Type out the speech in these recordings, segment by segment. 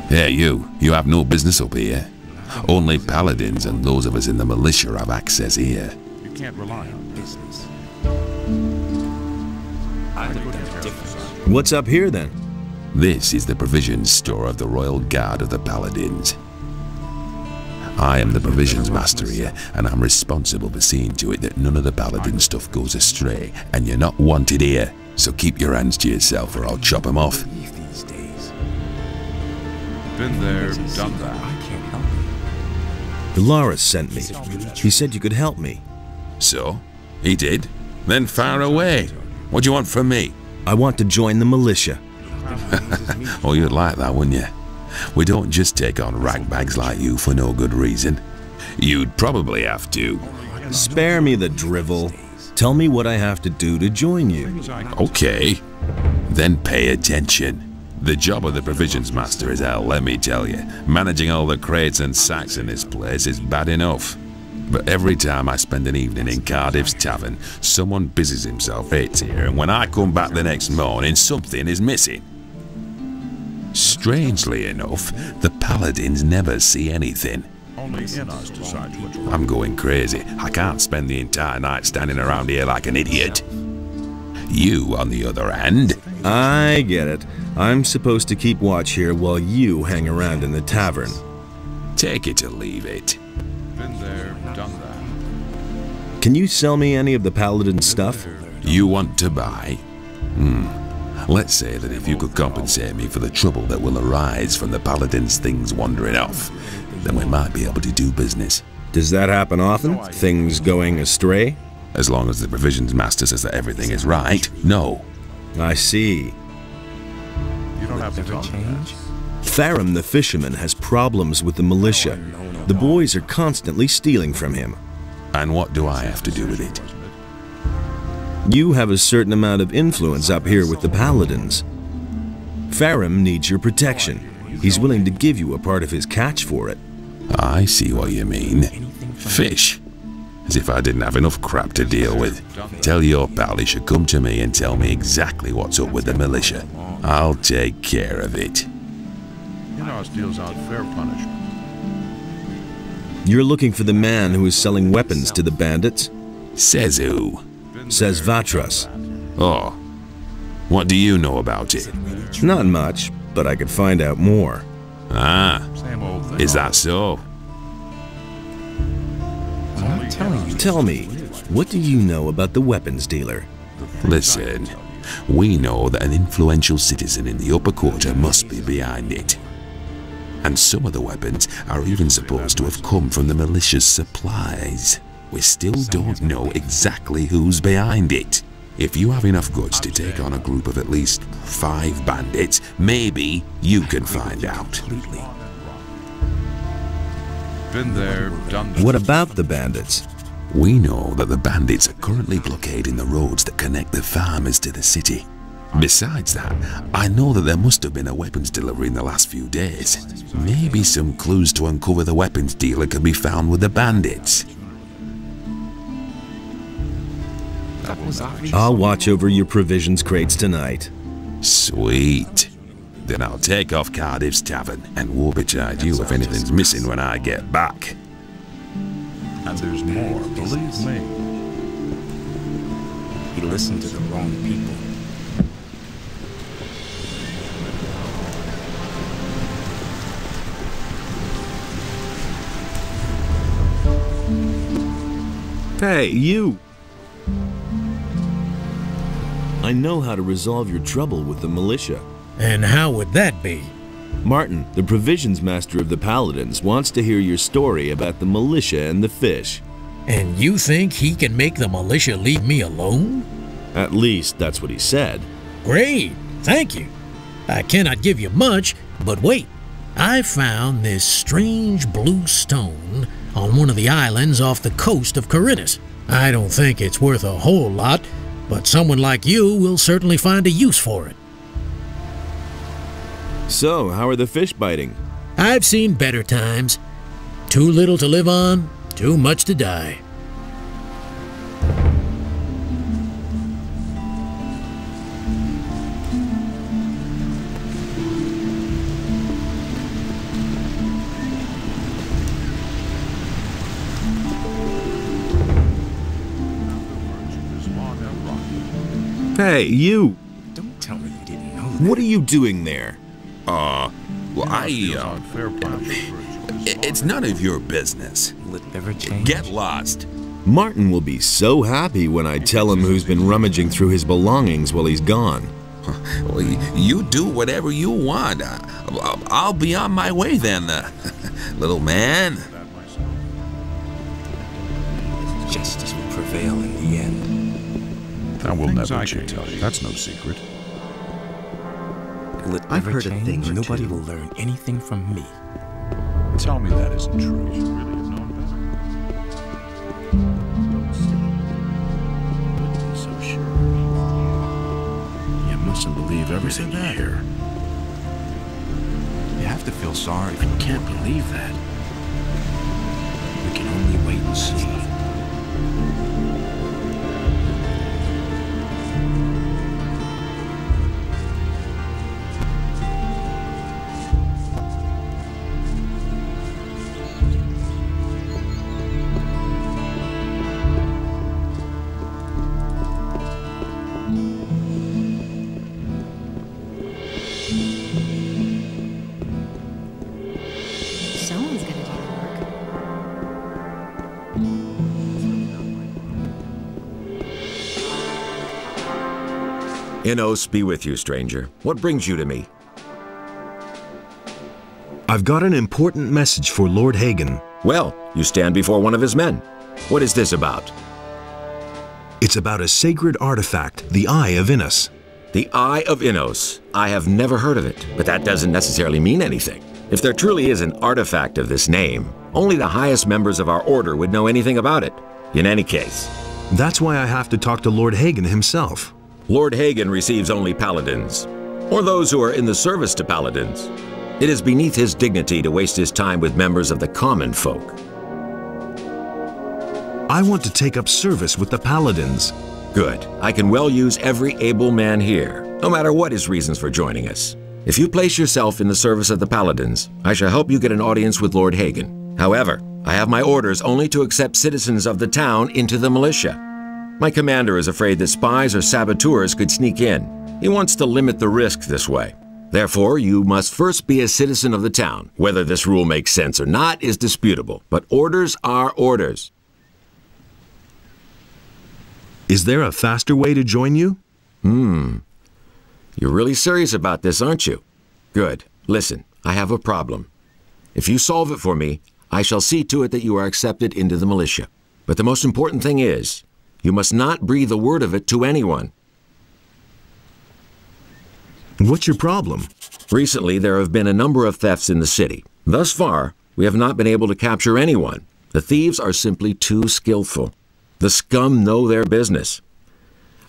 Hey, you have no business up here. Only paladins and those of us in the militia have access here. You can't rely on business. What's up here then? This is the provisions store of the Royal Guard of the Paladins. I am the provisions master here, and I'm responsible for seeing to it that none of the paladin stuff goes astray, and you're not wanted here, so keep your hands to yourself or I'll chop them off. Been there, done that. Dolaris sent me. He said you could help me. So? He did? Then fire away. What do you want from me? I want to join the militia. Oh, you'd like that, wouldn't you? We don't just take on ragbags like you for no good reason. You'd probably have to. Spare me the drivel. Tell me what I have to do to join you. Okay. Then pay attention. The job of the provisions master is hell, let me tell you. Managing all the crates and sacks in this place is bad enough. But every time I spend an evening in Cardiff's tavern, someone busies himself it's here, and when I come back the next morning, something is missing. Strangely enough, the paladins never see anything. Only in us decide which one. I'm going crazy. I can't spend the entire night standing around here like an idiot. You, on the other hand... I get it. I'm supposed to keep watch here while you hang around in the tavern. Take it or leave it. Been there, done that. Can you sell me any of the paladin stuff? You want to buy? Let's say that if you could compensate me for the trouble that will arise from the paladin's things wandering off, then we might be able to do business. Does that happen often? Things going astray? As long as the provisions master says that everything is right, no. I see. You don't have to tell me that. Tharum the fisherman has problems with the militia. The boys are constantly stealing from him. And what do I have to do with it? You have a certain amount of influence up here with the paladins. Tharum needs your protection. He's willing to give you a part of his catch for it. I see what you mean. Fish. As if I didn't have enough crap to deal with. Tell your pal he should come to me and tell me exactly what's up with the militia. I'll take care of it. Enos deals out fair punishment. You're looking for the man who is selling weapons to the bandits? Says who? Says Vatras. Oh. What do you know about it? Not much, but I could find out more. Ah. Same old thing. Is that so? Tell me, what do you know about the weapons dealer? Listen, we know that an influential citizen in the upper quarter must be behind it. And some of the weapons are even supposed to have come from the militia's supplies. We still don't know exactly who's behind it. If you have enough guts to take on a group of at least 5 bandits, maybe you can find out. Been there, done that. What about the bandits? We know that the bandits are currently blockading the roads that connect the farmers to the city. Besides that, I know that there must have been a weapons delivery in the last few days. Maybe some clues to uncover the weapons dealer can be found with the bandits. I'll watch over your provisions crates tonight. Sweet. Then I'll take off Cardiff's tavern and woe betide you if anything's missing when I get back. And there's more, believe me. He listened to the wrong people. Hey, you! I know how to resolve your trouble with the militia. And how would that be? Martin, the provisions master of the Paladins, wants to hear your story about the militia and the fish. And you think he can make the militia leave me alone? At least, that's what he said. Great, thank you. I cannot give you much, but wait. I found this strange blue stone on one of the islands off the coast of Corinthus. I don't think it's worth a whole lot, but someone like you will certainly find a use for it. So, how are the fish biting? I've seen better times. Too little to live on, too much to die. Hey, you! Don't tell me you didn't know that. What are you doing there? Well, Unfair punishment. it's none of your business. Will it ever change? Get lost. Martin will be so happy when I tell him who's been rummaging through his belongings while he's gone. Well, you do whatever you want. I'll be on my way then, little man. Justice will prevail in the end. That will Things never I can change. tell you. That's no secret. Will it I've ever heard a change? thing or Nobody two. will learn anything from me. Tell me that isn't true. You really have known better. Wouldn't be so sure. You mustn't believe everything you hear. You have to feel sorry for I can't believe that. We can only wait and see. Someone's gonna do the work. Innos be with you, stranger. What brings you to me? I've got an important message for Lord Hagen. Well, you stand before one of his men. What is this about? It's about a sacred artifact, the Eye of Innos. The Eye of Innos. I have never heard of it, but that doesn't necessarily mean anything. If there truly is an artifact of this name, only the highest members of our order would know anything about it. In any case, That's why I have to talk to Lord Hagen himself. Lord Hagen receives only paladins, or those who are in the service to paladins. It is beneath his dignity to waste his time with members of the common folk. I want to take up service with the paladins. Good. I can well use every able man here, no matter what his reasons for joining us. If you place yourself in the service of the paladins, I shall help you get an audience with Lord Hagen. However, I have my orders only to accept citizens of the town into the militia. My commander is afraid that spies or saboteurs could sneak in. He wants to limit the risk this way. Therefore, you must first be a citizen of the town. Whether this rule makes sense or not is disputable, but orders are orders. Is there a faster way to join you? You're really serious about this, aren't you? Good. Listen, I have a problem. If you solve it for me, I shall see to it that you are accepted into the militia. But the most important thing is, you must not breathe a word of it to anyone. What's your problem? Recently, there have been a number of thefts in the city. Thus far, we have not been able to capture anyone. The thieves are simply too skillful. The scum know their business.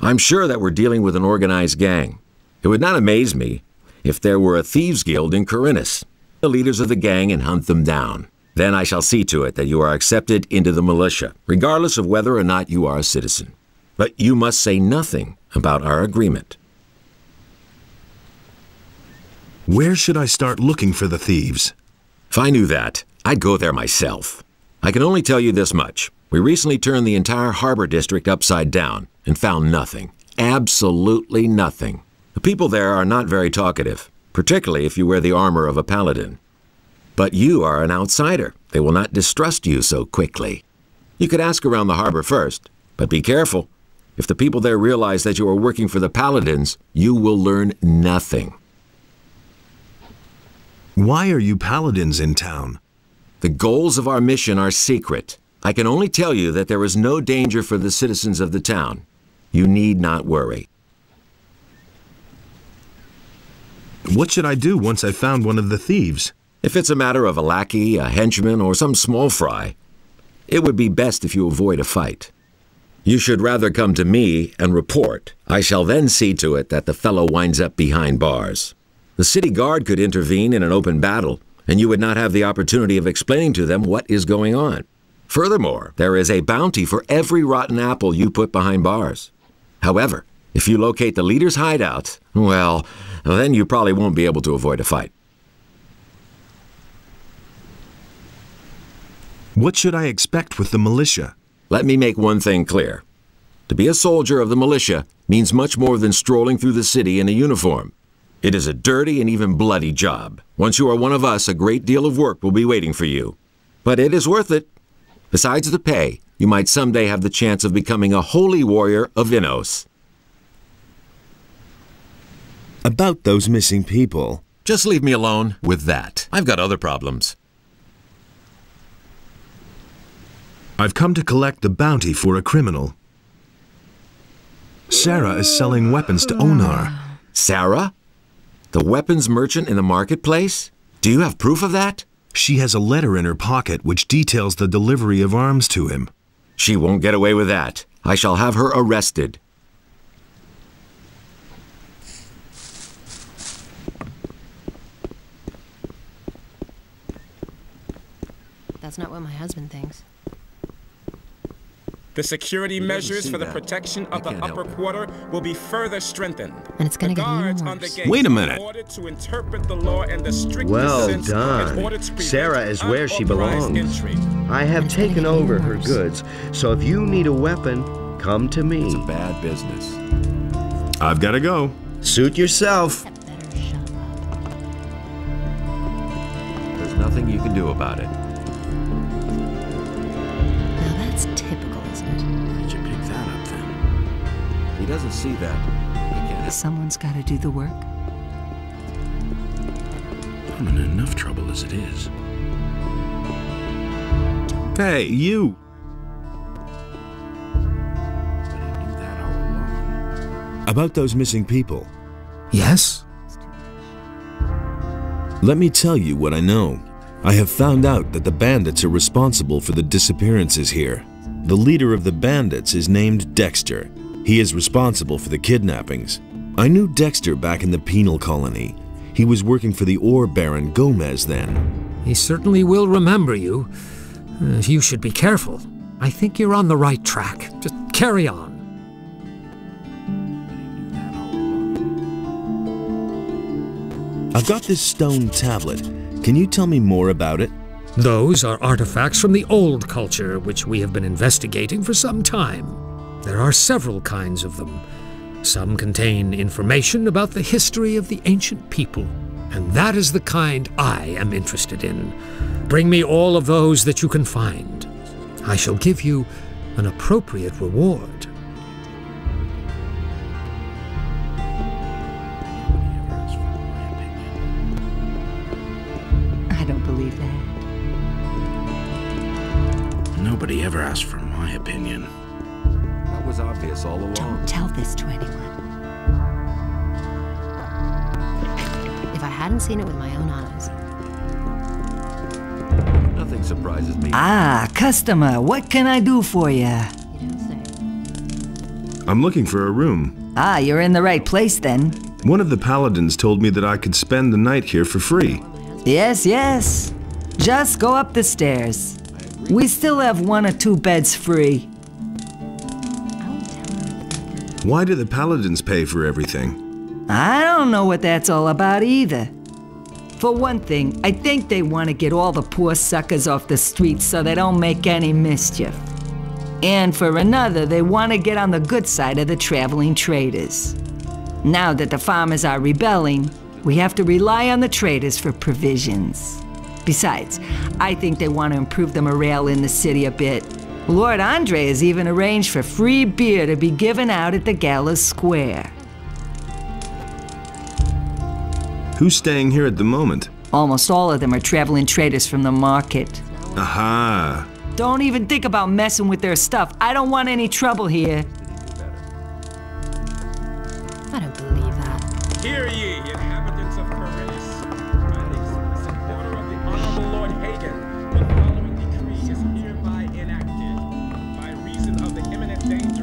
I'm sure that we're dealing with an organized gang. It would not amaze me if there were a thieves' guild in Corinus. The leaders of the gang and hunt them down. Then I shall see to it that you are accepted into the militia, regardless of whether or not you are a citizen. But you must say nothing about our agreement. Where should I start looking for the thieves? If I knew that, I'd go there myself. I can only tell you this much. We recently turned the entire harbor district upside down and found nothing. Absolutely nothing. The people there are not very talkative, particularly if you wear the armor of a paladin. But you are an outsider. They will not distrust you so quickly. You could ask around the harbor first, but be careful. If the people there realize that you are working for the paladins, you will learn nothing. Why are you paladins in town? The goals of our mission are secret. I can only tell you that there is no danger for the citizens of the town. You need not worry. What should I do once I've found one of the thieves? If it's a matter of a lackey, a henchman, or some small fry, it would be best if you avoid a fight. You should rather come to me and report. I shall then see to it that the fellow winds up behind bars. The city guard could intervene in an open battle, and you would not have the opportunity of explaining to them what is going on. Furthermore, there is a bounty for every rotten apple you put behind bars. However, if you locate the leader's hideout, well, then you probably won't be able to avoid a fight. What should I expect with the militia? Let me make one thing clear. To be a soldier of the militia, means much more than strolling through the city in a uniform. It is a dirty and even bloody job. Once you are one of us, a great deal of work will be waiting for you. But it is worth it. Besides the pay, you might someday have the chance of becoming a holy warrior of Innos. About those missing people. Just leave me alone with that. I've got other problems. I've come to collect the bounty for a criminal. Sarah is selling weapons to Onar. Sarah? The weapons merchant in the marketplace? Do you have proof of that? She has a letter in her pocket which details the delivery of arms to him. She won't get away with that. I shall have her arrested. That's not what my husband thinks. The security measures for the protection of the upper quarter will be further strengthened. And it's gonna The get even guards on the worse. gates Wait a minute. are ordered to interpret the law in the strictest Well sense in order done. to prevent Sarah is where she unauthorized belongs. entry. I have It's gonna taken get even over her worse. goods, so if you need a weapon, come to me. Bad business. I've got to go. Suit yourself. Better shut up. There's nothing you can do about it. Now that's typical, isn't it? Where'd you pick that up then? He doesn't see that. He can't. Someone's got to do the work. I'm in enough trouble as it is. Hey, you! But he knew that all along. About those missing people. Yes? Let me tell you what I know. I have found out that the bandits are responsible for the disappearances here. The leader of the bandits is named Dexter. He is responsible for the kidnappings. I knew Dexter back in the penal colony. He was working for the ore baron Gomez then. He certainly will remember you. You should be careful. I think you're on the right track. Just carry on. I've got this stone tablet. Can you tell me more about it? Those are artifacts from the old culture, which we have been investigating for some time. There are several kinds of them. Some contain information about the history of the ancient people, and that is the kind I am interested in. Bring me all of those that you can find. I shall give you an appropriate reward. I don't believe that. Nobody ever asked for my opinion. That was obvious all along. Don't tell this to anyone. If I hadn't seen it with my own eyes. Nothing surprises me. Ah, customer, what can I do for you? You don't say. I'm looking for a room. Ah, you're in the right place then. One of the paladins told me that I could spend the night here for free. Yes, yes. Just go up the stairs. We still have 1 or 2 beds free. Why do the paladins pay for everything? I don't know what that's all about either. For one thing, I think they want to get all the poor suckers off the streets so they don't make any mischief. And for another, they want to get on the good side of the traveling traders. Now that the farmers are rebelling, we have to rely on the traders for provisions. Besides, I think they want to improve the morale in the city a bit. Lord Andre has even arranged for free beer to be given out at the Gala Square. Who's staying here at the moment? Almost all of them are traveling traders from the market. Aha! Don't even think about messing with their stuff. I don't want any trouble here. I don't believe that. Hear ye, inhabitants of Corinthus. By the explicit order of the Honorable Lord Hagen, the following decree is hereby enacted. By reason of the imminent danger